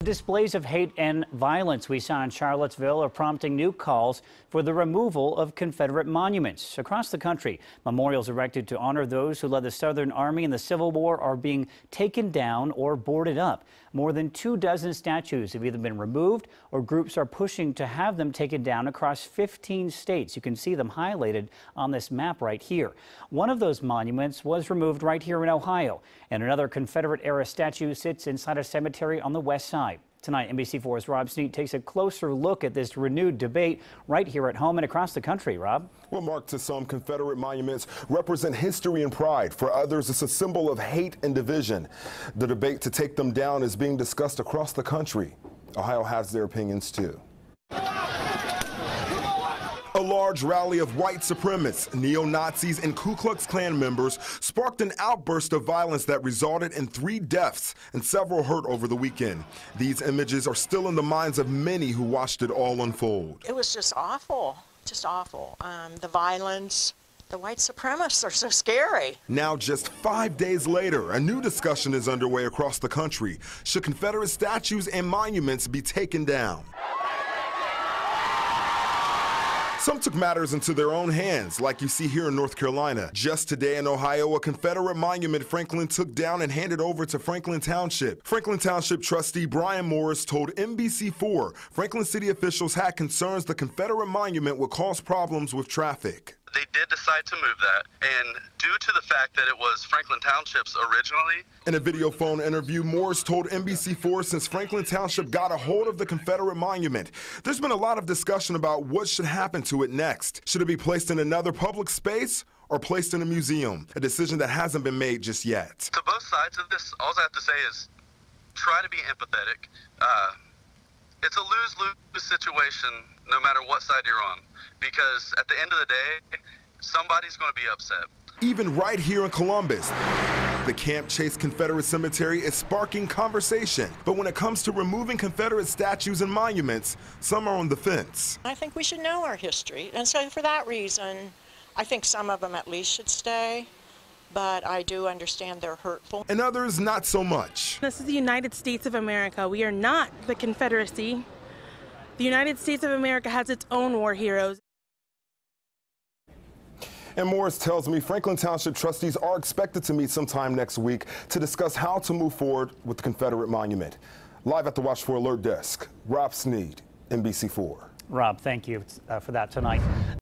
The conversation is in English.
Displays of hate and violence we saw in Charlottesville are prompting new calls for the removal of Confederate monuments. Across the country, memorials erected to honor those who led the Southern Army in the Civil War are being taken down or boarded up. More than 24 statues have either been removed or groups are pushing to have them taken down across 15 states. You can see them highlighted on this map right here. One of those monuments was removed right here in Ohio, and another Confederate-era statue sits inside a cemetery on the west side. Tonight, NBC4's Rob Sneed takes a closer look at this renewed debate right here at home and across the country. Rob? Well, Mark, to some, Confederate monuments represent history and pride. For others, it's a symbol of hate and division. The debate to take them down is being discussed across the country. Ohio has their opinions, too. A large rally of white supremacists, neo-Nazis, and Ku Klux Klan members sparked an outburst of violence that resulted in 3 deaths and several hurt over the weekend. These images are still in the minds of many who watched it all unfold. It was just awful, just awful. The violence, the white supremacists are so scary. Now, just 5 days later, a new discussion is underway across the country. Should Confederate statues and monuments be taken down? Some took matters into their own hands, like you see here in North Carolina. Just today in Ohio, a Confederate monument Franklin took down and handed over to Franklin Township. Franklin Township trustee Brian Morris told NBC4 Franklin city officials had concerns the Confederate monument would cause problems with traffic. They did decide to move that, and due to the fact that it was Franklin Township's originally. In a video phone interview, Morris told NBC4 since Franklin Township got a hold of the Confederate monument, there's been a lot of discussion about what should happen to it next. Should it be placed in another public space or placed in a museum? A decision that hasn't been made just yet. To both sides of this, all I have to say is try to be empathetic. It's a lose-lose situation no matter what side you're on, because at the end of the day, somebody's going to be upset. Even right here in Columbus, the Camp Chase Confederate Cemetery is sparking conversation. But when it comes to removing Confederate statues and monuments, some are on the fence. I think we should know our history, and so for that reason, I think some of them at least should stay. But I do understand they're hurtful. And others, not so much. This is the United States of America. We are not the Confederacy. The United States of America has its own war heroes. And Morris tells me Franklin Township trustees are expected to meet sometime next week to discuss how to move forward with the Confederate monument. Live at the Watch for Alert desk, Rob Sneed, NBC4. Rob, thank you for that tonight.